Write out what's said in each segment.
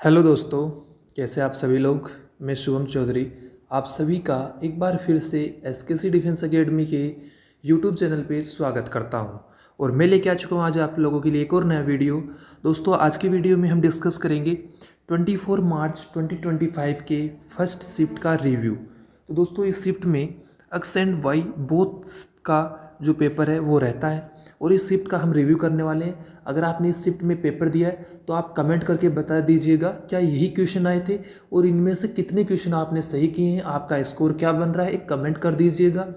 Hello दोस्तों, कैसे आप सभी लोग। मैं शुभम चौधरी आप सभी का एक बार फिर से एसकेसी डिफेंस एकेडमी के यूट्यूब चैनल पे स्वागत करता हूं। और मैं लेके आ चुका हूं आज आप लोगों के लिए एक और नया वीडियो। दोस्तों, आज की वीडियो में हम डिस्कस करेंगे 24 मार्च 2025 के फर्स्ट शिफ्ट का रिव्यू। तो दोस्तों, इस शिफ्ट में एक्स एंड वाई बोथ का जो पेपर है वो रहता है और इस शिफ्ट का हम रिव्यू करने वाले हैं। अगर आपने इस शिफ्ट में पेपर दिया है तो आप कमेंट करके बता दीजिएगा क्या यही क्वेश्चन आए थे और इनमें से कितने क्वेश्चन आपने सही किए हैं, आपका स्कोर क्या बन रहा है, एक कमेंट कर दीजिएगा।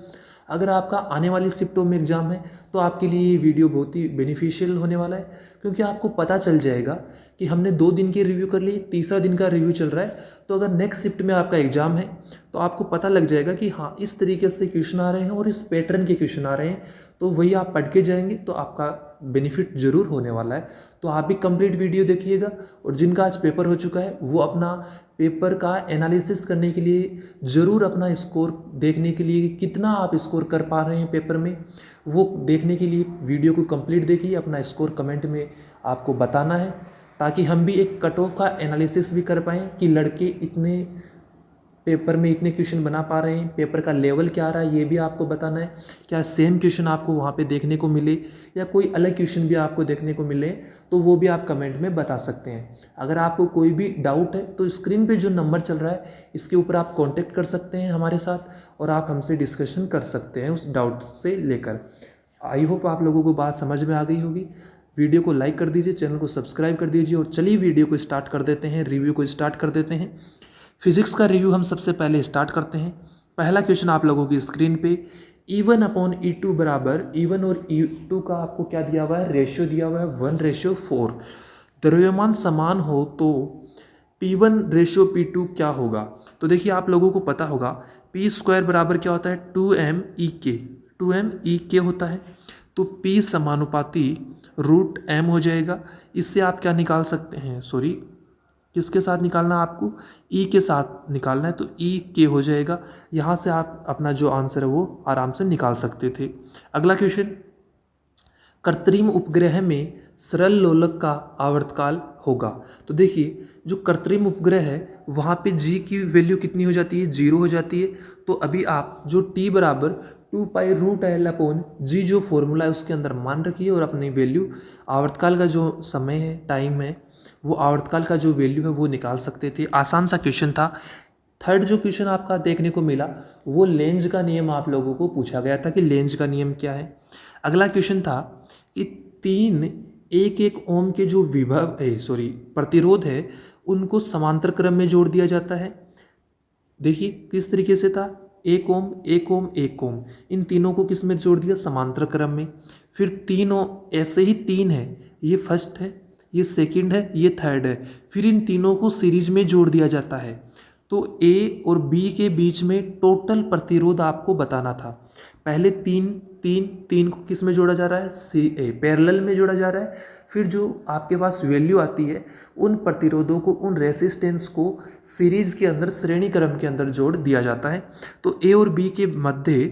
अगर आपका आने वाली शिफ्टों में एग्जाम है तो आपके लिए ये वीडियो बहुत ही बेनिफिशियल होने वाला है, क्योंकि आपको पता चल जाएगा कि हमने 2 दिन की रिव्यू कर ली, तीसरा दिन का रिव्यू चल रहा है। तो अगर नेक्स्ट शिफ्ट में आपका एग्जाम है तो आपको पता लग जाएगा कि हाँ, इस तरीके से क्वेश्चन आ रहे हैं और इस पैटर्न के क्वेश्चन आ रहे हैं, तो वही आप पढ़ के जाएंगे तो आपका बेनिफिट जरूर होने वाला है। तो आप भी कंप्लीट वीडियो देखिएगा और जिनका आज पेपर हो चुका है वो अपना पेपर का एनालिसिस करने के लिए ज़रूर अपना स्कोर देखने के लिए कितना आप स्कोर कर पा रहे हैं पेपर में, वो देखने के लिए वीडियो को कंप्लीट देखिए। अपना स्कोर कमेंट में आपको बताना है ताकि हम भी एक कट ऑफ का एनालिसिस भी कर पाएँ कि लड़के इतने पेपर में इतने क्वेश्चन बना पा रहे हैं, पेपर का लेवल क्या आ रहा है ये भी आपको बताना है। क्या सेम क्वेश्चन आपको वहाँ पे देखने को मिले या कोई अलग क्वेश्चन भी आपको देखने को मिले तो वो भी आप कमेंट में बता सकते हैं। अगर आपको कोई भी डाउट है तो स्क्रीन पे जो नंबर चल रहा है इसके ऊपर आप कॉन्टेक्ट कर सकते हैं हमारे साथ और आप हमसे डिस्कशन कर सकते हैं उस डाउट से लेकर। आई होप आप लोगों को बात समझ में आ गई होगी। वीडियो को लाइक कर दीजिए, चैनल को सब्सक्राइब कर दीजिए और चलिए वीडियो को स्टार्ट कर देते हैं, रिव्यू को स्टार्ट कर देते हैं। फिजिक्स का रिव्यू हम सबसे पहले स्टार्ट करते हैं। पहला क्वेश्चन आप लोगों की स्क्रीन पे E1 अपॉन E2 बराबर E1 और E2 का आपको क्या दिया हुआ है, रेशियो दिया हुआ है 1:4। द्रव्यमान समान हो तो P1 रेशियो P2 क्या होगा। तो देखिए आप लोगों को पता होगा P स्क्वायर बराबर क्या होता है 2m/E होता है। तो P समानुपाती √m हो जाएगा। इससे आप क्या निकाल सकते हैं, सॉरी किसके साथ निकालना है आपको, ई के साथ निकालना है, तो ई के हो जाएगा। यहाँ से आप अपना जो आंसर है वो आराम से निकाल सकते थे। अगला क्वेश्चन, कृत्रिम उपग्रह में सरल लोलक का आवर्तकाल होगा। तो देखिए जो कृत्रिम उपग्रह है वहाँ पे जी की वैल्यू कितनी हो जाती है, 0 हो जाती है। तो अभी आप जो टी बराबर 2π√L/g जो फॉर्मूला है उसके अंदर मान रखिए और अपनी वैल्यू आवर्तकाल का जो समय है, टाइम है, वो आवर्तकाल का जो वैल्यू है वो निकाल सकते थे। आसान सा क्वेश्चन था। थर्ड जो क्वेश्चन आपका देखने को मिला वो लेंज का नियम आप लोगों को पूछा गया था कि लेंज का नियम क्या है। अगला क्वेश्चन था कि 3 1 ओम के जो प्रतिरोध है उनको समांतर क्रम में जोड़ दिया जाता है। देखिए किस तरीके से था, 1 ओम 1 ओम 1 ओम, इन तीनों को किस में जोड़ दिया, समांतर क्रम में। फिर तीनों ऐसे ही 3 है, ये फर्स्ट है, ये सेकंड है, ये थर्ड है, फिर इन तीनों को सीरीज में जोड़ दिया जाता है। तो ए और बी के बीच में टोटल प्रतिरोध आपको बताना था। पहले तीन को किस में जोड़ा जा रहा है, पैरेलल में जोड़ा जा रहा है। फिर जो आपके पास वैल्यू आती है उन प्रतिरोधों को, उन रेसिस्टेंस को सीरीज के अंदर, श्रेणी क्रम के अंदर जोड़ दिया जाता है। तो ए और बी के मध्य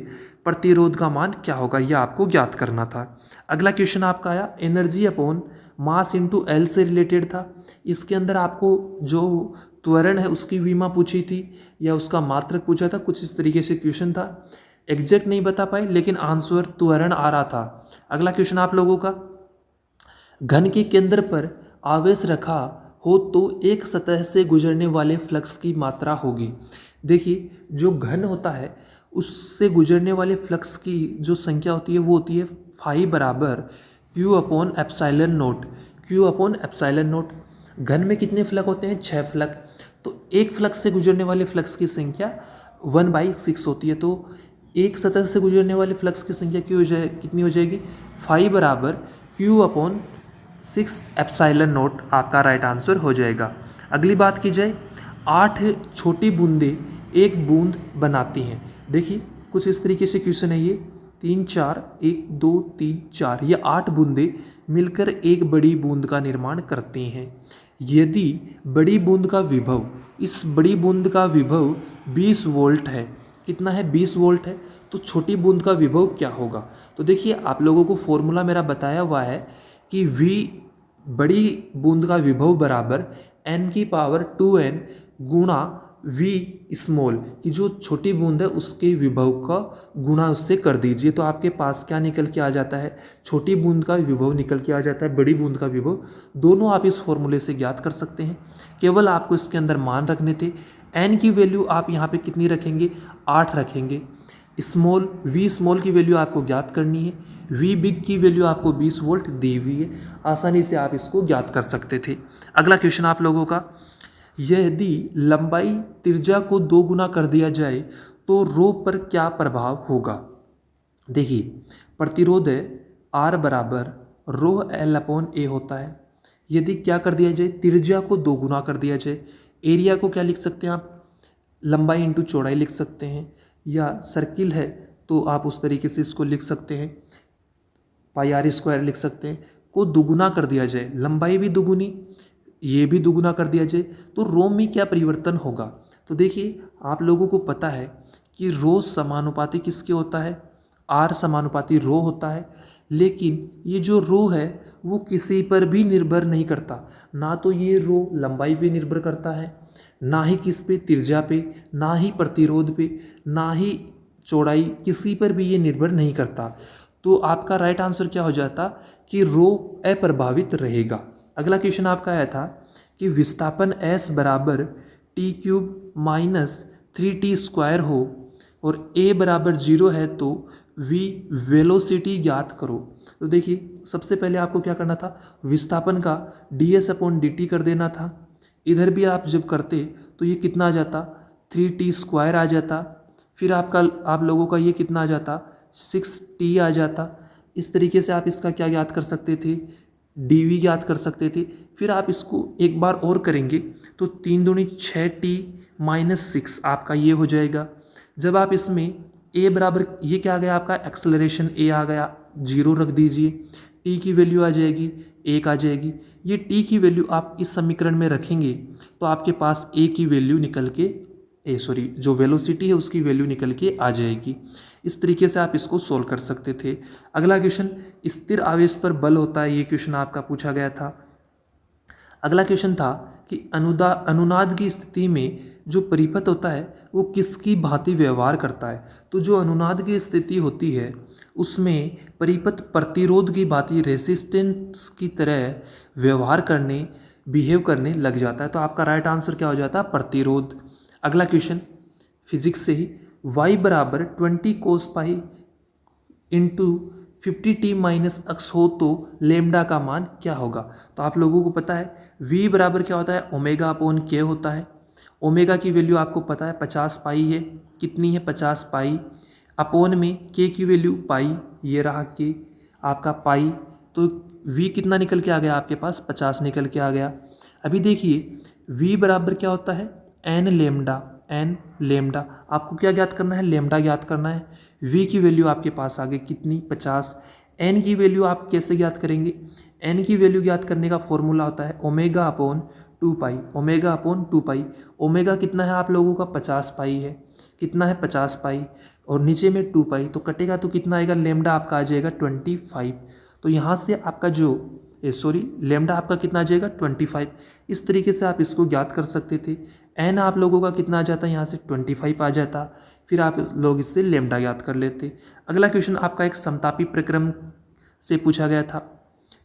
प्रतिरोध का मान क्या होगा यह आपको ज्ञात करना था। अगला क्वेश्चन आपका आया energy upon mass into L से रिलेटेड था। इसके अंदर आपको जो त्वरण है उसकी विमा पूछी थी या उसका मात्रक पूछा था, कुछ इस तरीके से क्वेश्चन था। एग्जैक्ट नहीं बता पाए लेकिन आंसर त्वरण आ रहा था। अगला क्वेश्चन आप लोगों का, घन के केंद्र पर आवेश रखा हो तो एक सतह से गुजरने वाले फ्लक्स की मात्रा होगी। देखिए जो घन होता है उससे गुजरने वाले फ्लक्स की जो संख्या होती है वो होती है फाई बराबर Q/ε0। Q/ε0। घन में कितने फ्लक होते हैं, 6 फ्लक। तो एक फ्लक्स से गुजरने वाले फ्लक्स की संख्या 1/6 होती है। तो एक सतह से गुजरने वाले फ्लक्स की संख्या कितनी हो जाएगी, फाई बराबर Q/6ε0 आपका राइट आंसर हो जाएगा। अगली बात की जाए, 8 छोटी बूंदें एक बूंद बनाती हैं। देखिए कुछ इस तरीके से क्वेश्चन है ये, 3 4 1 2 3 4, ये 8 बूंदें मिलकर एक बड़ी बूंद का निर्माण करती हैं। यदि बड़ी बूंद का विभव, इस बड़ी बूंद का विभव 20 वोल्ट है, कितना है, 20 वोल्ट है, तो छोटी बूंद का विभव क्या होगा। तो देखिए आप लोगों को फॉर्मूला मेरा बताया हुआ है कि V बड़ी बूंद का विभव बराबर n की पावर 2n गुणा v स्मॉल की जो छोटी बूंद है उसके विभव का गुणा उससे कर दीजिए। तो आपके पास क्या निकल के आ जाता है, छोटी बूंद का विभव निकल के आ जाता है, बड़ी बूंद का विभव। दोनों आप इस फॉर्मूले से ज्ञात कर सकते हैं। केवल आपको इसके अंदर मान रखने थे। n की वैल्यू आप यहाँ पे कितनी रखेंगे, 8 रखेंगे। स्मॉल v स्मॉल की वैल्यू आपको ज्ञात करनी है। v बिग की वैल्यू आपको 20 वोल्ट दी हुई है। आसानी से आप इसको ज्ञात कर सकते थे। अगला क्वेश्चन आप लोगों का, यदि लंबाई त्रिज्या को 2 गुना कर दिया जाए तो रो पर क्या प्रभाव होगा। देखिए प्रतिरोध है R बराबर रो L अपॉन A होता है। यदि क्या कर दिया जाए, त्रिज्या को 2 गुना कर दिया जाए, एरिया को क्या लिख सकते हैं आप, लंबाई इंटू चौड़ाई लिख सकते हैं, या सर्किल है तो आप उस तरीके से इसको लिख सकते हैं, पाई आर स्क्वायर लिख सकते हैं, को दुगुना कर दिया जाए, लंबाई भी दुगुनी ये भी दुगुना कर दिया जाए तो रो में क्या परिवर्तन होगा। तो देखिए आप लोगों को पता है कि रो समानुपाती किसके होता है, आर समानुपाती रो होता है। लेकिन ये जो रो है वो किसी पर भी निर्भर नहीं करता, ना तो ये रो लंबाई पे निर्भर करता है, ना ही किस पे, त्रिज्या पे, ना ही प्रतिरोध पे, ना ही चौड़ाई, किसी पर भी ये निर्भर नहीं करता। तो आपका राइट आंसर क्या हो जाता कि रो अप्रभावित रहेगा। अगला क्वेश्चन आपका आया था कि विस्थापन S बराबर टी क्यूब माइनस 3t² हो और A बराबर 0 है तो V वेलोसिटी ज्ञात करो। तो देखिए सबसे पहले आपको क्या करना था, विस्थापन का ds अपॉन dt कर देना था। इधर भी आप जब करते तो ये कितना आ जाता, 3t² आ जाता। फिर आप लोगों का ये कितना आ जाता, 6t आ जाता। इस तरीके से आप इसका क्या ज्ञात कर सकते थे, dv ज्ञात कर सकते थे। फिर आप इसको एक बार और करेंगे तो 3 दूनी 6t माइनस 6 आपका ये हो जाएगा। जब आप इसमें a बराबर ये क्या आ गया आपका एक्सेलरेशन a आ गया, 0 रख दीजिए, t की वैल्यू आ जाएगी 1 आ जाएगी। ये t की वैल्यू आप इस समीकरण में रखेंगे तो आपके पास a की वैल्यू निकल के जो वेलोसिटी है उसकी वैल्यू निकल के आ जाएगी। इस तरीके से आप इसको सोल्व कर सकते थे। अगला क्वेश्चन, स्थिर आवेश पर बल होता है, ये क्वेश्चन आपका पूछा गया था। अगला क्वेश्चन था कि अनुनाद की स्थिति में जो परिपथ होता है वो किसकी भांति व्यवहार करता है। तो जो अनुनाद की स्थिति होती है उसमें परिपथ प्रतिरोध की भांति रेसिस्टेंस की तरह बिहेव करने लग जाता है। तो आपका राइट आंसर क्या हो जाता है, प्रतिरोध। अगला क्वेश्चन फिजिक्स से ही, y बराबर 20 cos pi into 50t minus x हो तो लेमडा का मान क्या होगा। तो आप लोगों को पता है v बराबर क्या होता है, ओमेगा अपॉन k होता है। ओमेगा की वैल्यू आपको पता है 50 पाई है, कितनी है 50 पाई, अपॉन में k की वैल्यू पाई, ये रहा k आपका पाई। तो v कितना निकल के आ गया आपके पास, 50 निकल के आ गया। अभी देखिए v बराबर क्या होता है, n लेमडा। आपको क्या ज्ञात करना है, लेमडा ज्ञात करना है। v की वैल्यू आपके पास आ गई कितनी, 50। n की वैल्यू आप कैसे ज्ञात करेंगे, n की वैल्यू ज्ञात करने का फॉर्मूला होता है ओमेगा अपॉन 2 पाई, ओमेगा अपॉन 2 पाई। ओमेगा कितना है आप लोगों का, 50 पाई है, कितना है 50 पाई, और नीचे में 2 पाई, तो कटेगा तो कितना आएगा, लेमडा आपका आ जाएगा 25। तो यहाँ से आपका लेमडा आपका कितना आ जाएगा 25। इस तरीके से आप इसको ज्ञात कर सकते थे। एन आप लोगों का कितना आ जाता है, यहाँ से 25 आ जाता, फिर आप लोग इससे लेमडा ज्ञात कर लेते। अगला क्वेश्चन आपका एक समतापी प्रक्रम से पूछा गया था,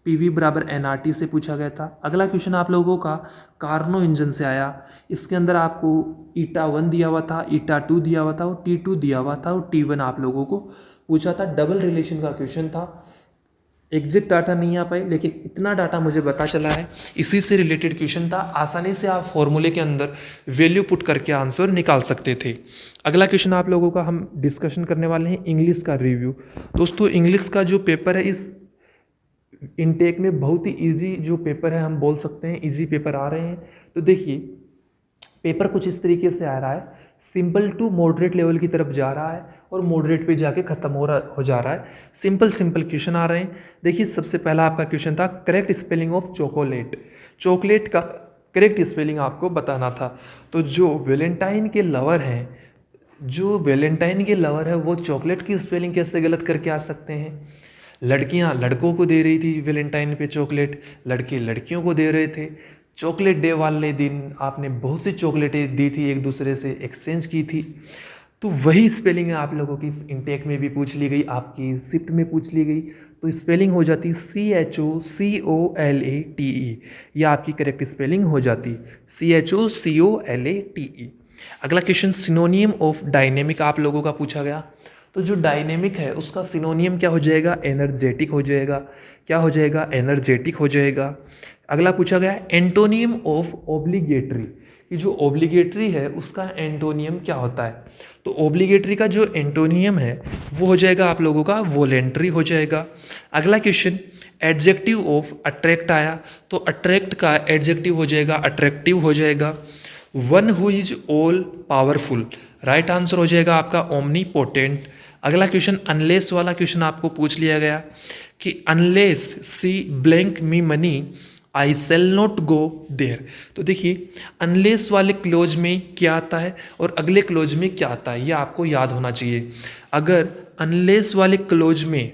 PV बराबर nRT से पूछा गया था। अगला क्वेश्चन आप लोगों का कार्नो इंजन से आया। इसके अंदर आपको ईटा 1 दिया हुआ था, ईटा 2 दिया हुआ था और T2 दिया हुआ था और T1 आप लोगों को पूछा था। डबल रिलेशन का क्वेश्चन था। एग्जैक्ट डाटा नहीं आ पाए लेकिन इतना डाटा मुझे पता चला है, इसी से रिलेटेड क्वेश्चन था। आसानी से आप फॉर्मूले के अंदर वैल्यू पुट करके आंसर निकाल सकते थे। अगला क्वेश्चन आप लोगों का हम डिस्कशन करने वाले हैं इंग्लिश का रिव्यू। दोस्तों इंग्लिश का जो पेपर है इस इनटेक में बहुत ही इजी जो पेपर है, हम बोल सकते हैं इजी पेपर आ रहे हैं। तो देखिए पेपर कुछ इस तरीके से आ रहा है, सिंपल टू मॉडरेट लेवल की तरफ जा रहा है और मॉडरेट पे जाके खत्म हो जा रहा है। सिंपल क्वेश्चन आ रहे हैं। देखिए सबसे पहला आपका क्वेश्चन था correct spelling of chocolate. Chocolate का करेक्ट स्पेलिंग आपको बताना था। तो जो वैलेंटाइन के लवर हैं वो चॉकलेट की स्पेलिंग कैसे गलत करके आ सकते हैं। लड़कियां लड़कों को दे रही थी वैलेंटाइन पे चॉकलेट, लड़के लड़कियों को दे रहे थे। चॉकलेट डे वाले दिन आपने बहुत सी चॉकलेटें दी थी, एक दूसरे से एक्सचेंज की थी। तो वही स्पेलिंग आप लोगों की इनटेक में भी पूछ ली गई, आपकी शिफ्ट में पूछ ली गई। तो स्पेलिंग हो जाती CHOCOLATE, ये आपकी करेक्ट स्पेलिंग हो जाती CHOCOLATE। अगला क्वेश्चन, सिनोनियम ऑफ डायनेमिक आप लोगों का पूछा गया। तो जो डायनेमिक है उसका सिनोनियम क्या हो जाएगा? एनर्जेटिक हो जाएगा। क्या हो जाएगा? एनर्जेटिक हो जाएगा। अगला पूछा गया एंटोनियम ऑफ ऑब्लिगेटरी, कि जो ऑब्लिगेटरी है उसका एंटोनियम क्या होता है? तो ऑब्लिगेटरी का जो एंटोनियम है वो हो जाएगा आप लोगों का वॉलेंट्री हो जाएगा। अगला क्वेश्चन, एडजेक्टिव ऑफ अट्रैक्ट आया, तो अट्रैक्ट का एडजेक्टिव हो जाएगा अट्रैक्टिव हो जाएगा। One who is all powerful, right answer हो जाएगा आपका ओमनीपोटेंट। अगला क्वेश्चन, अनलेस वाला क्वेश्चन आपको पूछ लिया गया कि unless she blank me money I shall not go there. तो देखिए अनलेस वाले क्लोज में क्या आता है और अगले क्लोज में क्या आता है, ये आपको याद होना चाहिए। अगर अनलेस वाले क्लोज में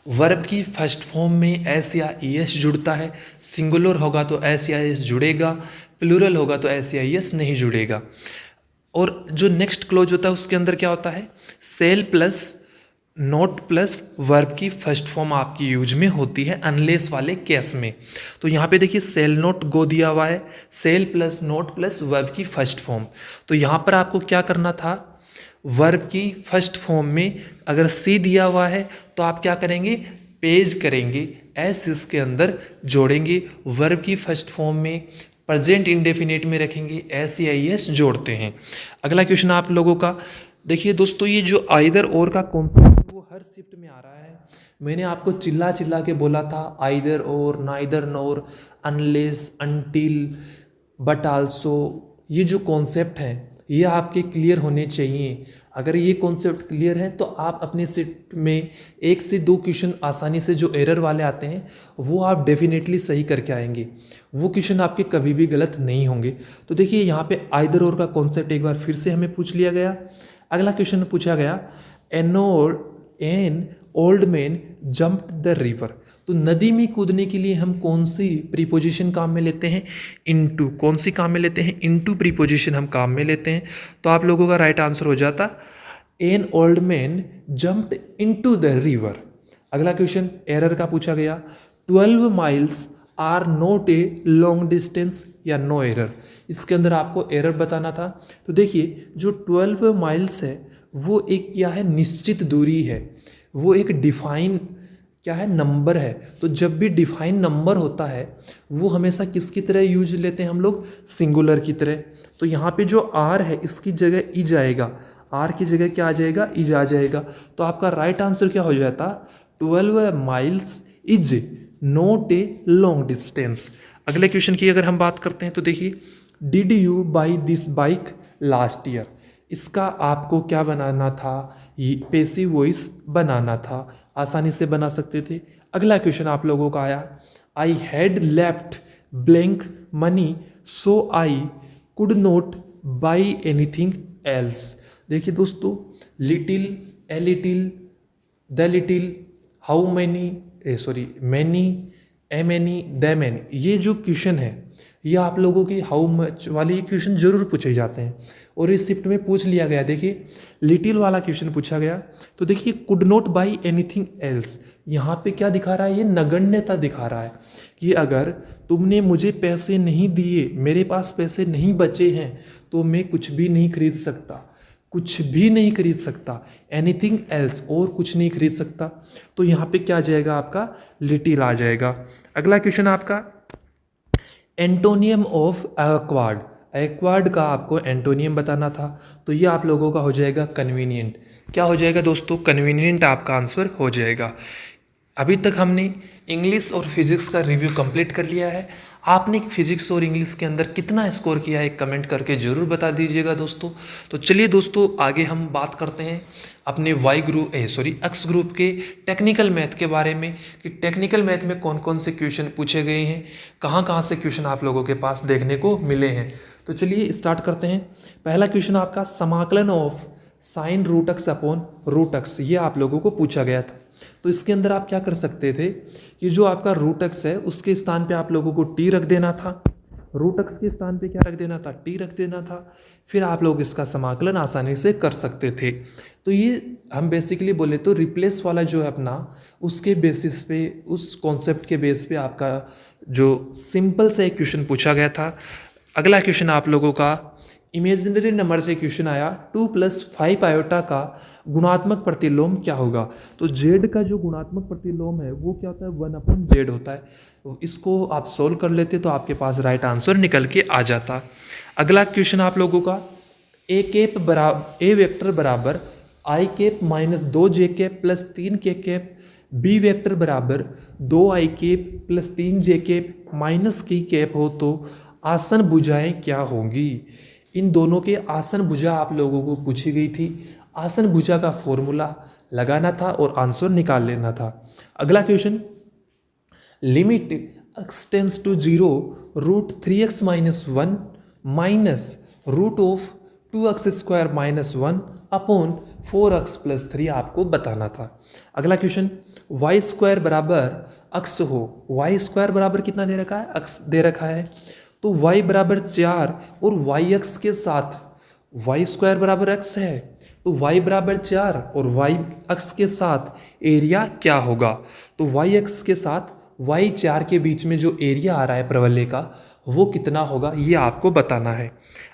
वर्ब की फर्स्ट फॉर्म में एस या एस जुड़ता है, सिंगुलर होगा तो एस या एस जुड़ेगा, प्लूरल होगा तो एस या एस नहीं जुड़ेगा। और जो नेक्स्ट क्लोज होता है उसके अंदर क्या होता है? Shall plus not plus verb की फर्स्ट फॉर्म आपकी यूज में होती है अनलेस वाले केस में। तो यहाँ पे देखिए सेल नोट गो दिया हुआ है, shall plus not plus verb की फर्स्ट फॉर्म। तो यहाँ पर आपको क्या करना था? वर्ब की फर्स्ट फॉर्म में अगर सी दिया हुआ है तो आप क्या करेंगे? पेज करेंगे, एस इसके अंदर जोड़ेंगे, वर्ब की फर्स्ट फॉर्म में प्रेजेंट इंडेफिनिट में रखेंगे, एस या एस जोड़ते हैं। अगला क्वेश्चन आप लोगों का देखिए दोस्तों, ये जो आइदर और का कॉन्सेप्ट वो हर शिफ्ट में आ रहा है। मैंने आपको चिल्ला चिल्ला के बोला था आइदर और, neither NOR, unless, until, but also, ये जो कॉन्सेप्ट हैं ये आपके क्लियर होने चाहिए। अगर ये कॉन्सेप्ट क्लियर है तो आप अपने शिफ्ट में 1 से 2 क्वेश्चन आसानी से जो एरर वाले आते हैं वो आप डेफिनेटली सही करके आएंगे, वो क्वेश्चन आपके कभी भी गलत नहीं होंगे। तो देखिए यहाँ पे आइदर और का कॉन्सेप्ट एक बार फिर से हमें पूछ लिया गया। अगला क्वेश्चन पूछा गया N old man jumped the river. तो नदी में कूदने के लिए हम कौन सी प्रीपोजिशन काम में लेते हैं? इनटू। कौन सी काम में लेते हैं? इनटू प्रीपोजिशन हम काम में लेते हैं। तो आप लोगों का राइट आंसर हो जाता an old man jumped into the river. अगला क्वेश्चन एरर का पूछा गया 12 miles are not a long distance या नो एरर। इसके अंदर आपको एरर बताना था। तो देखिए जो 12 माइल्स है वो एक क्या है? निश्चित दूरी है, वो एक डिफाइन क्या है? नंबर है। तो जब भी डिफाइन नंबर होता है वो हमेशा किसकी तरह यूज लेते हैं हम लोग? सिंगुलर की तरह। तो यहाँ पे जो आर है इसकी जगह इज आएगा, आर की जगह क्या आ जाएगा? इज आ जाएगा। तो आपका राइट आंसर क्या हो जाता? 12 miles is not a long distance. अगले क्वेश्चन की अगर हम बात करते हैं तो देखिए did you by this bike last year. इसका आपको क्या बनाना था? ये पैसिव वॉइस बनाना था, आसानी से बना सकते थे। अगला क्वेश्चन आप लोगों का आया I had left blank money so I could not by anything else. देखिए दोस्तों little, a little, the little, how many, many, A many, the many, ये जो क्वेश्चन है ये आप लोगों की हाउ मच वाले क्वेश्चन जरूर पूछे जाते हैं और इस शिफ्ट में पूछ लिया गया। देखिए लिटिल वाला क्वेश्चन पूछा गया तो देखिए could not by anything else, यहाँ पे क्या दिखा रहा है? ये नगण्यता दिखा रहा है कि अगर तुमने मुझे पैसे नहीं दिए, मेरे पास पैसे नहीं बचे हैं तो मैं कुछ भी नहीं खरीद सकता, कुछ भी नहीं खरीद सकता, एनीथिंग एल्स, और कुछ नहीं खरीद सकता। तो यहाँ पे क्या आ जाएगा? आपका लिटिल आ जाएगा। अगला क्वेश्चन आपका एंटोनियम ऑफ एक्वार्ड। एक्वार्ड का आपको एंटोनियम बताना था तो ये आप लोगों का हो जाएगा कन्वीनियंट। क्या हो जाएगा दोस्तों? कन्वीनियंट आपका आंसर हो जाएगा। अभी तक हमने इंग्लिश और फिजिक्स का रिव्यू कंप्लीट कर लिया है। आपने फिजिक्स और इंग्लिश के अंदर कितना स्कोर किया है कमेंट करके ज़रूर बता दीजिएगा दोस्तों। तो चलिए दोस्तों आगे हम बात करते हैं अपने एक्स ग्रुप के टेक्निकल मैथ के बारे में कि टेक्निकल मैथ में कौन कौन से क्वेश्चन पूछे गए हैं, कहाँ कहाँ से क्वेश्चन आप लोगों के पास देखने को मिले हैं। तो चलिए स्टार्ट करते हैं। पहला क्वेश्चन आपका समाकलन of sine root x upon root x, ये आप लोगों को पूछा गया था। तो इसके अंदर आप क्या कर सकते थे कि जो आपका रूट एक्स है उसके स्थान पे आप लोगों को टी रख देना था, रूट एक्स के स्थान पे क्या रख देना था, टी रख देना था। फिर आप लोग इसका समाकलन आसानी से कर सकते थे। तो ये हम बेसिकली बोले तो रिप्लेस वाला जो है अपना, उसके बेसिस पे, उस कॉन्सेप्ट के बेस पे आपका जो सिंपल सा एक क्वेश्चन पूछा गया था। अगला क्वेश्चन आप लोगों का इमेजिनरी नंबर से क्वेश्चन आया 2+5 आयोटा का गुणात्मक प्रतिलोम क्या होगा। तो जेड का जो गुणात्मक प्रतिलोम है वो क्या होता है, 1/z होता है। तो इसको आप सोल्व कर लेते तो आपके पास राइट आंसर निकल के आ जाता। अगला क्वेश्चन आप लोगों का ए वेक्टर बराबर i cap minus 2j cap plus 3k cap, b vector बराबर 2i cap plus 3j cap minus k cap हो तो आसन भुजाएं क्या होंगी। इन दोनों के आसन भुजा आप लोगों को पूछी गई थी। आसन भुजा का फॉर्मूला लगाना था और आंसर निकाल लेना था। अगला question, limit x tends to 0 root 3x minus 1 minus root of 2x square minus 1 upon 4x plus 3 आपको बताना था। अगला क्वेश्चन, वाई स्क्वायर बराबर x हो, वाई स्क्वायर बराबर कितना दे रखा है, x दे रखा है। तो y बराबर 4 और वाई एक्स के साथ वाई स्क्वायर बराबर x है, तो y बराबर 4 और वाई एक्स के साथ एरिया क्या होगा। तो वाई एक्स के साथ वाई 4 के बीच में जो एरिया आ रहा है प्रवलय का वो कितना होगा, ये आपको बताना है।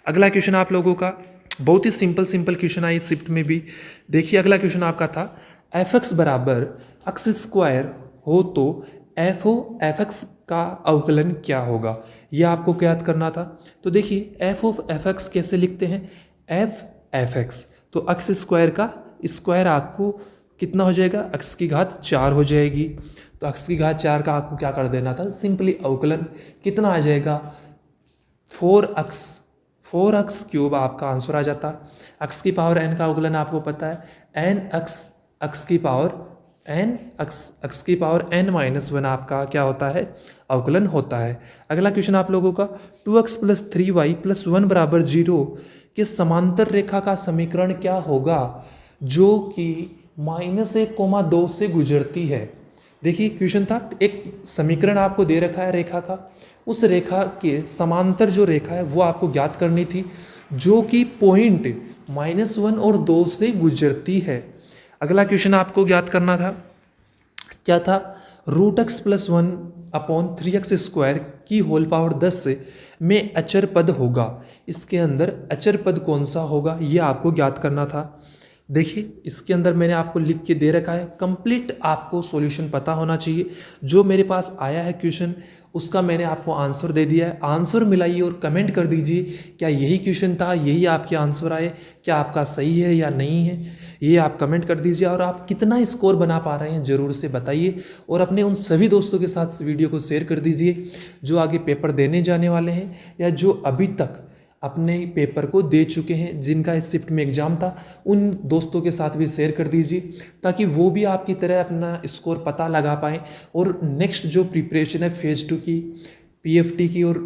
अगला क्वेश्चन आप लोगों का बहुत ही सिंपल क्वेश्चन आई शिफ्ट में भी। देखिए अगला क्वेश्चन आपका था एफ एक्स बराबर एक्स स्क्वायर हो तो एफ एक्स का अवकलन क्या होगा, यह आपको क्या याद करना था। तो देखिए एफ ऑफ एफ एक्स कैसे लिखते हैं, एफ एक्स, तो एक्स स्क्वायर का स्क्वायर आपको कितना हो जाएगा, एक्स की घात 4 हो जाएगी। तो एक्स की घात 4 का आपको क्या कर देना था, सिंपली अवकलन कितना आ जाएगा, 4x क्यूब आपका आंसर आ जाता। एक्स की पावर n का अवकलन आपको पता है, n x की पावर n माइनस 1 आपका क्या होता है, अवकलन होता है। अगला क्वेश्चन आप लोगों का 2x प्लस 3y प्लस 1 बराबर 0 के समांतर रेखा का समीकरण क्या होगा जो कि -1,2 से गुजरती है। देखिए क्वेश्चन था, एक समीकरण आपको दे रखा है रेखा का, उस रेखा के समांतर जो रेखा है वो आपको ज्ञात करनी थी जो कि पॉइंट -1 और 2 से गुजरती है। अगला क्वेश्चन आपको ज्ञात करना था, क्या था, root x plus 1 upon 3x square की होल पावर 10 में अचर पद होगा। इसके अंदर अचर पद कौन सा होगा ये आपको ज्ञात करना था। देखिए इसके अंदर मैंने आपको लिख के दे रखा है, कंप्लीट आपको सॉल्यूशन पता होना चाहिए। जो मेरे पास आया है क्वेश्चन उसका मैंने आपको आंसर दे दिया है। आंसर मिलाइए और कमेंट कर दीजिए क्या यही क्वेश्चन था, यही आपके आंसर आए, क्या आपका सही है या नहीं है, ये आप कमेंट कर दीजिए। और आप कितना स्कोर बना पा रहे हैं ज़रूर से बताइए और अपने उन सभी दोस्तों के साथ वीडियो को शेयर कर दीजिए जो आगे पेपर देने जाने वाले हैं या जो अभी तक अपने पेपर को दे चुके हैं, जिनका इस शिफ्ट में एग्जाम था, उन दोस्तों के साथ भी शेयर कर दीजिए ताकि वो भी आपकी तरह अपना स्कोर पता लगा पाएँ और नेक्स्ट जो प्रिपरेशन है फेज़ 2 की, पीएफटी की और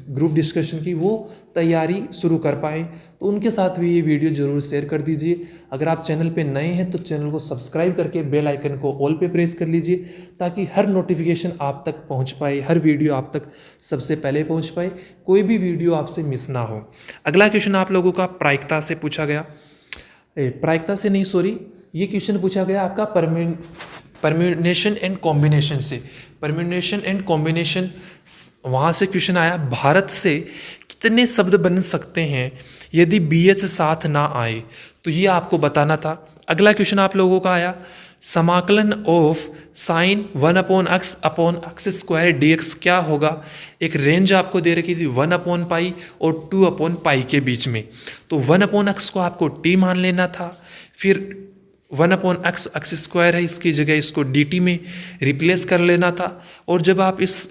ग्रुप डिस्कशन की, वो तैयारी शुरू कर पाएँ। तो उनके साथ भी ये वीडियो ज़रूर शेयर कर दीजिए। अगर आप चैनल पे नए हैं तो चैनल को सब्सक्राइब करके बेल आइकन को ऑल पे प्रेस कर लीजिए ताकि हर नोटिफिकेशन आप तक पहुंच पाए, हर वीडियो आप तक सबसे पहले पहुंच पाए, कोई भी वीडियो आपसे मिस ना हो। अगला क्वेश्चन आप लोगों का प्रायिकता से पूछा गया, प्रायिकता से नहीं सॉरी, ये क्वेश्चन पूछा गया आपका परम्यूटेशन एंड कॉम्बिनेशन से। परम्यूटेशन एंड कॉम्बिनेशन वहाँ से क्वेश्चन आया, भारत से कितने शब्द बन सकते हैं यदि BH साथ ना आए, तो ये आपको बताना था। अगला क्वेश्चन आप लोगों का आया, समाकलन of sign 1/x square dx क्या होगा। एक रेंज आपको दे रखी थी 1/π और 2/π के बीच में, तो 1/x को आपको t मान लेना था, फिर 1/x स्क्वायर है, इसकी जगह इसको dt में रिप्लेस कर लेना था। और जब आप इस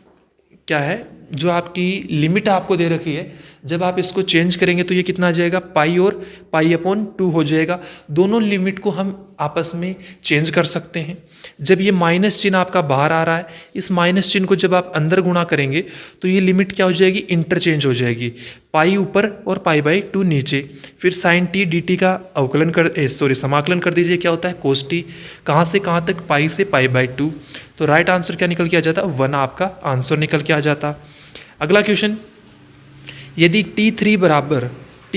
क्या है जो आपकी लिमिट आपको दे रखी है, जब आप इसको चेंज करेंगे तो ये कितना आ जाएगा, पाई और पाई अपॉन 2 हो जाएगा। दोनों लिमिट को हम आपस में चेंज कर सकते हैं। जब ये माइनस चिन्ह आपका बाहर आ रहा है, इस माइनस चिन्ह को जब आप अंदर गुणा करेंगे तो ये लिमिट क्या हो जाएगी, इंटरचेंज हो जाएगी, पाई ऊपर और पाई बाई 2 नीचे। फिर साइन टी डी टी का अवकलन समाकलन कर दीजिए, क्या होता है कोस टी, कहाँ से कहाँ तक, पाई से पाई बाई 2। तो राइट आंसर क्या निकल के आ जाता, 1 आपका आंसर निकल के आ जाता। अगला क्वेश्चन, यदि T3 बराबर P,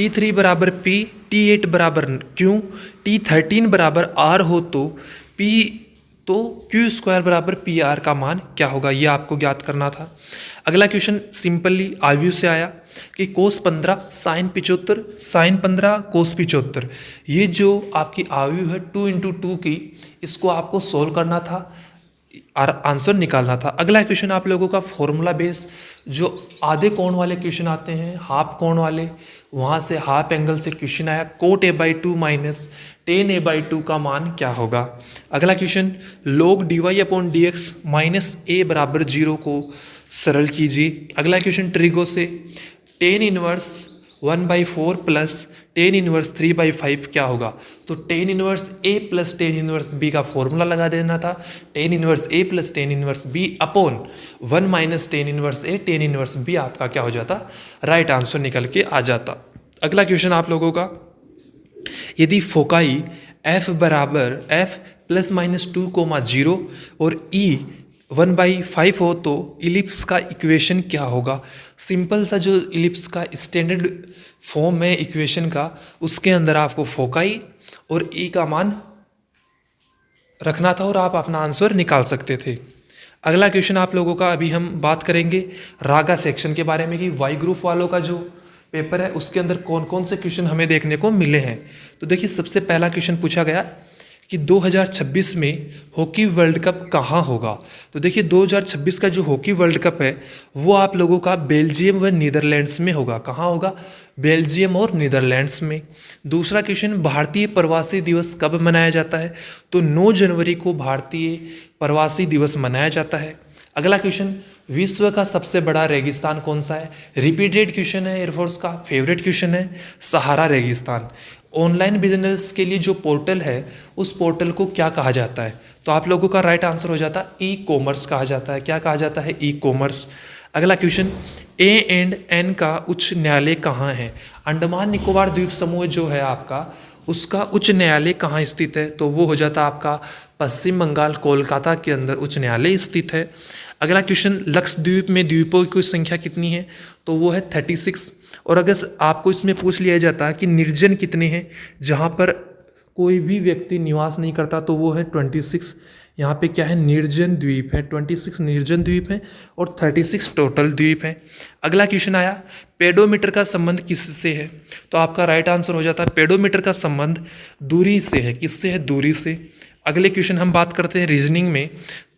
T8 बराबर Q, T13 बराबर R हो तो Q स्क्वायर बराबर पी आर का मान क्या होगा, ये आपको ज्ञात करना था। अगला क्वेश्चन सिंपली आयु से आया कि कोस 15 साइन 75 साइन 15 कोस 75, ये जो आपकी आयु है 2 × 2 की, इसको आपको सोल्व करना था, आंसर निकालना था। अगला क्वेश्चन आप लोगों का फॉर्मूला बेस, जो आधे कोण वाले क्वेश्चन आते हैं, हाफ कोण वाले, वहाँ से हाफ एंगल से क्वेश्चन आया, cot a/2 minus tan a/2 का मान क्या होगा। अगला question, log dy/dx minus a बराबर 0 को सरल कीजिए। अगला क्वेश्चन ट्रिगो से, tan inverse 1/4 plus tan inverse 3/5 क्या होगा। तो tan inverse a plus tan inverse b का फॉर्मूला लगा देना था, tan inverse a plus tan inverse b upon 1 minus tan inverse a tan inverse b आपका क्या हो जाता, राइट आंसर निकल के आ जाता। अगला क्वेश्चन आप लोगों का, यदि फोकाई f बराबर f प्लस माइनस 2,0 और e 1/5 हो तो इलिप्स का इक्वेशन क्या होगा। सिंपल सा जो इलिप्स का स्टैंडर्ड फॉर्म है इक्वेशन का, उसके अंदर आपको फोकाई और ई का मान रखना था और आप अपना आंसर निकाल सकते थे। अगला क्वेश्चन आप लोगों का, अभी हम बात करेंगे रागा सेक्शन के बारे में कि वाई ग्रुप वालों का जो पेपर है उसके अंदर कौन कौन से क्वेश्चन हमें देखने को मिले हैं। तो देखिए सबसे पहला क्वेश्चन पूछा गया कि 2026 में हॉकी वर्ल्ड कप कहाँ होगा। तो देखिए 2026 का जो हॉकी वर्ल्ड कप है वो आप लोगों का बेल्जियम व नीदरलैंड्स में होगा। कहाँ होगा, बेल्जियम और नीदरलैंड्स में। दूसरा क्वेश्चन, भारतीय प्रवासी दिवस कब मनाया जाता है। तो 9 जनवरी को भारतीय प्रवासी दिवस मनाया जाता है। अगला क्वेश्चन, विश्व का सबसे बड़ा रेगिस्तान कौन सा है। रिपीटेड क्वेश्चन है एयरफोर्स का, फेवरेट क्वेश्चन है, सहारा रेगिस्तान। ऑनलाइन बिजनेस के लिए जो पोर्टल है उस पोर्टल को क्या कहा जाता है। तो आप लोगों का राइट आंसर हो जाता है ई कॉमर्स कहा जाता है। क्या कहा जाता है, ई कॉमर्स। अगला क्वेश्चन, A&N का उच्च न्यायालय कहाँ है। अंडमान निकोबार द्वीप समूह जो है आपका, उसका उच्च न्यायालय कहाँ स्थित है। तो वो हो जाता है आपका पश्चिम बंगाल कोलकाता के अंदर उच्च न्यायालय स्थित है। अगला क्वेश्चन, लक्षद्वीप में द्वीपों की संख्या कितनी है। तो वो है 36। और अगर आपको इसमें पूछ लिया जाता है कि निर्जन कितने हैं जहाँ पर कोई भी व्यक्ति निवास नहीं करता, तो वो है 26। यहाँ पे क्या है, निर्जन द्वीप है, 26 निर्जन द्वीप है और 36 टोटल द्वीप है। अगला क्वेश्चन आया, पेडोमीटर का संबंध किससे है। तो आपका राइट आंसर हो जाता है पेडोमीटर का संबंध दूरी से है। किससे है, दूरी से। अगले क्वेश्चन हम बात करते हैं रीजनिंग में।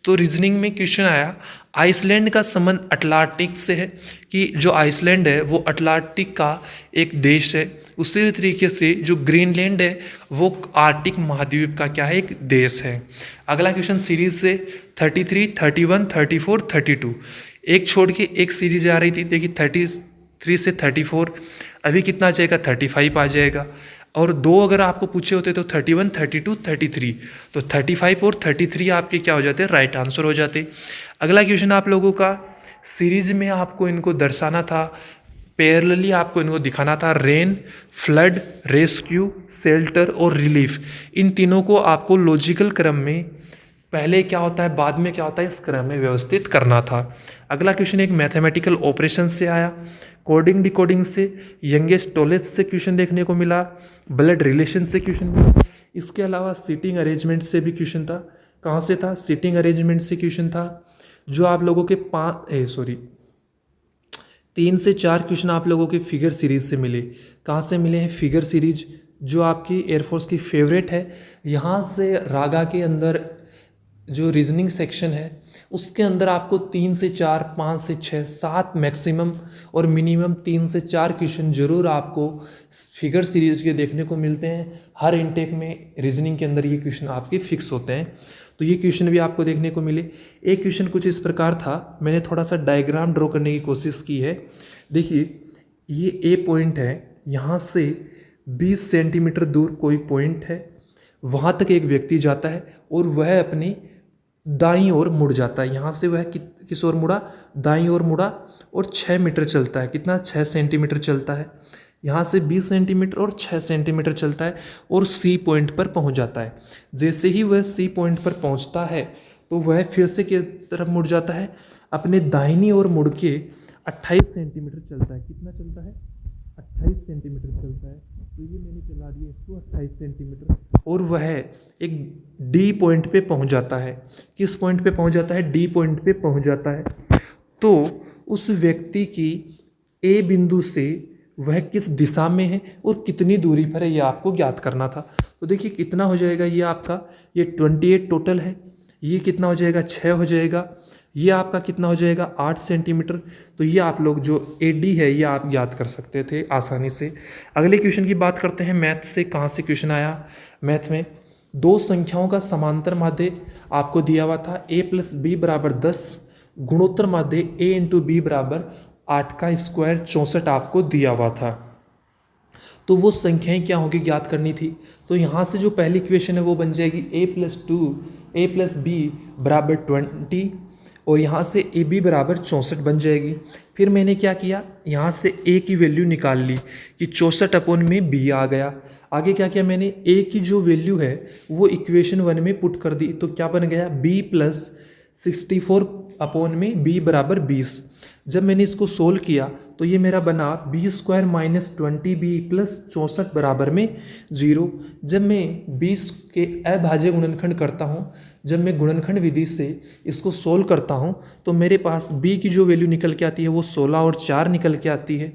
तो रीजनिंग में क्वेश्चन आया, आइसलैंड का संबंध अटलांटिक से है, कि जो आइसलैंड है वो अटलांटिक का एक देश है। उसी तरीके से जो ग्रीनलैंड है वो आर्कटिक महाद्वीप का क्या है, एक देश है। अगला क्वेश्चन सीरीज से 33, 31, 34, 32, एक छोड़ के एक सीरीज आ रही थी। देखिए 33 से 34, अभी कितना आ जाएगा, 35 आ जाएगा। और दो अगर आपको पूछे होते तो 31, 32, 33, तो 35 और 33 आपके क्या हो जाते, राइट आंसर हो जाते। अगला क्वेश्चन आप लोगों का, सीरीज में आपको इनको दर्शाना था, पैरेलली आपको इनको दिखाना था। रेन, फ्लड, रेस्क्यू, शेल्टर और रिलीफ, इन तीनों को आपको लॉजिकल क्रम में पहले क्या होता है बाद में क्या होता है इस क्रम में व्यवस्थित करना था। अगला क्वेश्चन एक मैथमेटिकल ऑपरेशन से आया, कोडिंग डिकोडिंग से, यंगेस्ट टॉलेस्ट से क्वेश्चन देखने को मिला, ब्लड रिलेशन से क्वेश्चन मिला। इसके अलावा सीटिंग अरेंजमेंट से भी क्वेश्चन था। कहाँ से था, सीटिंग अरेंजमेंट से क्वेश्चन था। जो आप लोगों के 3 से 4 क्वेश्चन आप लोगों के फिगर सीरीज से मिले। कहाँ से मिले हैं, फिगर सीरीज जो आपकी एयरफोर्स की फेवरेट है। यहाँ से रागा के अंदर जो रीजनिंग सेक्शन है उसके अंदर आपको 3 से 4, 5 से 6, 7 मैक्सिमम और मिनिमम 3 से 4 क्वेश्चन जरूर आपको फिगर सीरीज के देखने को मिलते हैं। हर इनटेक में रीजनिंग के अंदर ये क्वेश्चन आपके फिक्स होते हैं। तो ये क्वेश्चन भी आपको देखने को मिले। एक क्वेश्चन कुछ इस प्रकार था, मैंने थोड़ा सा डायग्राम ड्रॉ करने की कोशिश की है। देखिए ये ए पॉइंट है, यहाँ से 20 सेंटीमीटर दूर कोई पॉइंट है, वहाँ तक एक व्यक्ति जाता है और वह अपनी दाईं ओर मुड़ जाता है। यहाँ से वह किस ओर मुड़ा, दाईं ओर मुड़ा और 6 मीटर चलता है। कितना, 6 सेंटीमीटर चलता है। यहाँ से 20 सेंटीमीटर और 6 सेंटीमीटर चलता है और सी पॉइंट पर पहुँच जाता है। जैसे ही वह सी पॉइंट पर पहुँचता है तो वह फिर से किस तरफ मुड़ जाता है, अपने दाहिनी ओर मुड़ के 28 सेंटीमीटर चलता है। कितना चलता है, 28 सेंटीमीटर चलता है। तो ये मैंने चला दिया इसको 28 सेंटीमीटर, और वह एक डी पॉइंट पे पहुंच जाता है। किस पॉइंट पे पहुंच जाता है, डी पॉइंट पे पहुंच जाता है। तो उस व्यक्ति की ए बिंदु से वह किस दिशा में है और कितनी दूरी पर है, ये आपको ज्ञात करना था। तो देखिए कितना हो जाएगा, ये आपका ये 28 टोटल है, ये कितना हो जाएगा, 6 हो जाएगा, ये आपका कितना हो जाएगा, 8 सेंटीमीटर। तो ये आप लोग जो AD है ये आप याद कर सकते थे आसानी से। अगले क्वेश्चन की बात करते हैं मैथ से। कहाँ से क्वेश्चन आया, मैथ में दो संख्याओं का समांतर माध्य आपको दिया हुआ था a + b = 10, गुणोत्तर माध्य a × b = 8 का स्क्वायर 64 आपको दिया हुआ था। तो वो संख्याएं क्या होगी ज्ञात करनी थी। तो यहाँ से जो पहली इक्वेशन है वो बन जाएगी a + b = 20, और यहाँ से AB = 64 बन जाएगी। फिर मैंने क्या किया, यहाँ से A की वैल्यू निकाल ली कि 64/B आ गया। आगे क्या किया मैंने, A की जो वैल्यू है वो इक्वेशन 1 में पुट कर दी। तो क्या बन गया, B + 64/B = 20। जब मैंने इसको सोल्व किया तो ये मेरा बना b² - 20b + 64 बराबर में 0। जब मैं 20 के अभाज्य गुणनखंड करता हूँ, जब मैं गुणनखंड विधि से इसको सोल्व करता हूँ तो मेरे पास b की जो वैल्यू निकल के आती है वो 16 और 4 निकल के आती है।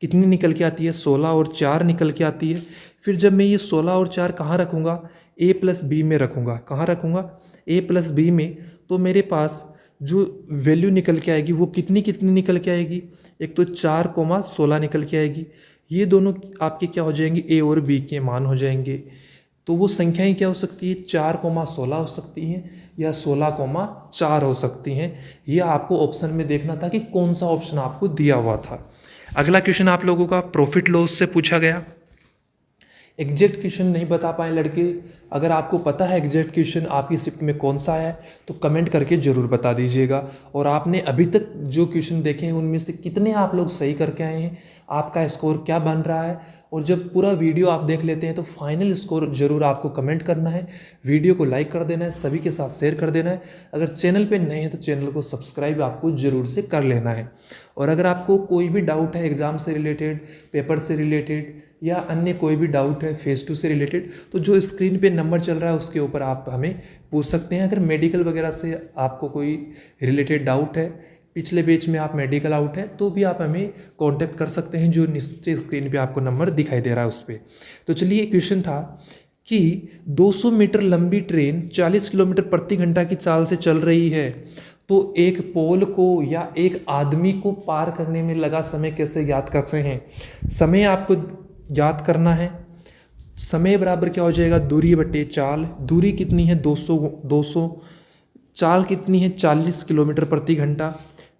कितनी निकल के आती है, 16 और 4 निकल के आती है। फिर जब मैं ये 16 और 4 कहाँ रखूँगा, a + b में रखूँगा। कहाँ रखूँगा, a + b में। तो मेरे पास जो वैल्यू निकल के आएगी वो कितनी निकल के आएगी, एक तो 4,16 निकल के आएगी। ये दोनों आपके क्या हो जाएंगे, a और b के मान हो जाएंगे। तो वो संख्याएं क्या हो सकती है, 4,16 हो सकती हैं या 16,4 हो सकती हैं। ये आपको ऑप्शन में देखना था कि कौन सा ऑप्शन आपको दिया हुआ था। अगला क्वेश्चन आप लोगों का प्रॉफिट लॉस से पूछा गया। एग्जैक्ट क्वेश्चन नहीं बता पाए लड़के, अगर आपको पता है एग्जैक्ट क्वेश्चन आपकी शिफ्ट में कौन सा है तो कमेंट करके ज़रूर बता दीजिएगा। और आपने अभी तक जो क्वेश्चन देखे हैं उनमें से कितने आप लोग सही करके आए हैं, आपका स्कोर क्या बन रहा है। और जब पूरा वीडियो आप देख लेते हैं तो फाइनल स्कोर ज़रूर आपको कमेंट करना है, वीडियो को लाइक कर देना है, सभी के साथ शेयर कर देना है। अगर चैनल पे नए हैं तो चैनल को सब्सक्राइब आपको ज़रूर से कर लेना है। और अगर आपको कोई भी डाउट है एग्ज़ाम से रिलेटेड, पेपर से रिलेटेड या अन्य कोई भी डाउट है फेज़ 2 से रिलेटेड, तो जो स्क्रीन पे नंबर चल रहा है उसके ऊपर आप हमें पूछ सकते हैं। अगर मेडिकल वगैरह से आपको कोई रिलेटेड डाउट है, पिछले बैच में आप मेडिकल आउट है, तो भी आप हमें कांटेक्ट कर सकते हैं, जो नीचे स्क्रीन पे आपको नंबर दिखाई दे रहा है उस पर। तो चलिए क्वेश्चन था कि 200 मीटर लंबी ट्रेन 40 किलोमीटर प्रति घंटा की चाल से चल रही है, तो एक पोल को या एक आदमी को पार करने में लगा समय कैसे ज्ञात करते हैं। समय आपको ज्ञात करना है। समय बराबर क्या हो जाएगा, दूरी बटे चाल। दूरी कितनी है, 200। चाल कितनी है, 40 किलोमीटर प्रति घंटा।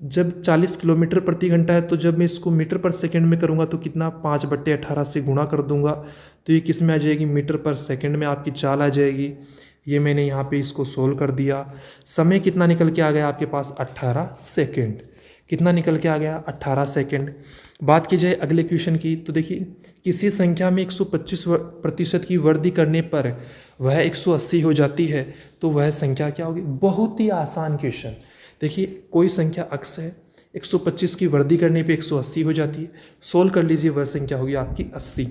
जब 40 किलोमीटर प्रति घंटा है तो जब मैं इसको मीटर पर सेकंड में करूँगा तो कितना, 5/18 से गुणा कर दूंगा तो ये किस में आ जाएगी, मीटर पर सेकंड में आपकी चाल आ जाएगी। ये मैंने यहाँ पे इसको सोल्व कर दिया। समय कितना निकल के आ गया आपके पास, 18 सेकेंड। कितना निकल के आ गया, 18 सेकेंड। बात की जाए अगले क्वेश्चन की, तो देखिए किसी संख्या में 125% की वृद्धि करने पर वह 180 हो जाती है, तो वह संख्या क्या होगी। बहुत ही आसान क्वेश्चन। देखिए कोई संख्या अक्स है, 125 की वृद्धि करने पे 180 हो जाती है, सोल्व कर लीजिए, वह संख्या होगी आपकी 80।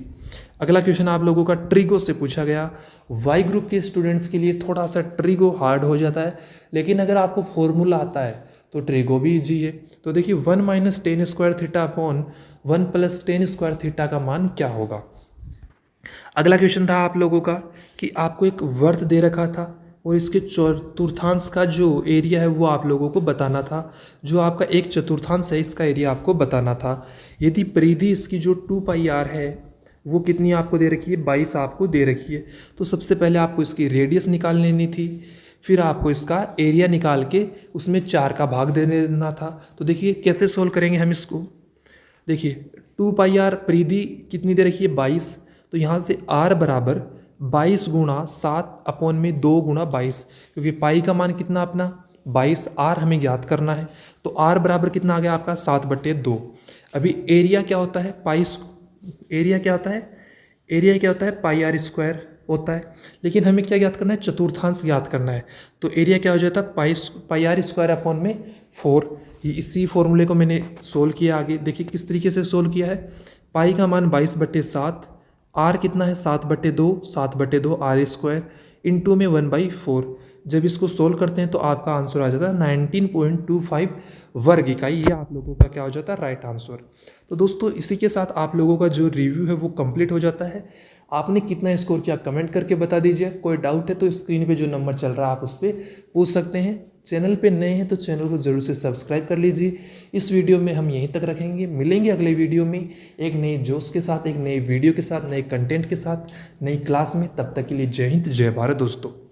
अगला क्वेश्चन आप लोगों का ट्रिगो से पूछा गया। वाई ग्रुप के स्टूडेंट्स के लिए थोड़ा सा ट्रिगो हार्ड हो जाता है, लेकिन अगर आपको फॉर्मूला आता है तो ट्रिगो भी इजी है। तो देखिए 1 - tan² theta upon 1 + tan² theta का मान क्या होगा। अगला क्वेश्चन था आप लोगों का कि आपको एक वर्त दे रखा था और इसके चतुर्थांश का जो एरिया है वो आप लोगों को बताना था। जो आपका एक चतुर्थांश है इसका एरिया आपको बताना था। यदि परिधि इसकी जो 2πr है वो कितनी आपको दे रखी है, 22 आपको दे रखी है। तो सबसे पहले आपको इसकी रेडियस निकाल लेनी थी, फिर आपको इसका एरिया निकाल के उसमें 4 का भाग दे देना था। तो देखिए कैसे सोल्व करेंगे हम इसको। देखिए 2 पाई आर परिधि कितनी दे रखी है 22, तो यहाँ से r बराबर 22 गुणा 7 अपॉन में 2 गुणा 22, क्योंकि पाई का मान कितना अपना 22, r हमें ज्ञात करना है। तो r बराबर कितना आ गया आपका 7/2। अभी एरिया क्या होता है एरिया क्या होता है पाई आर स्क्वायर होता है, लेकिन हमें क्या ज्ञात करना है, चतुर्थांश ज्ञात करना है। तो एरिया क्या हो जाता है पाई आर स्क्वायर अपॉन में 4। इसी फॉर्मूले को मैंने सोल्व किया। आगे देखिए किस तरीके से सोल्व किया है। पाई का मान 22/7, आर कितना है 7/2 आर स्क्वायर इंटू में 1/4। जब इसको सोल्व करते हैं तो आपका आंसर आ जाता है 19.25 वर्ग इकाई। ये आप लोगों का क्या हो जाता है, राइट आंसर। तो दोस्तों इसी के साथ आप लोगों का जो रिव्यू है वो कंप्लीट हो जाता है। आपने कितना स्कोर किया कमेंट करके बता दीजिए। कोई डाउट है तो स्क्रीन पे जो नंबर चल रहा है आप उस पर पूछ सकते हैं। चैनल पे नए हैं तो चैनल को जरूर से सब्सक्राइब कर लीजिए। इस वीडियो में हम यहीं तक रखेंगे, मिलेंगे अगले वीडियो में एक नए जोश के साथ, एक नए वीडियो के साथ, नए कंटेंट के साथ, नई क्लास में। तब तक के लिए जय हिंद जय भारत दोस्तों।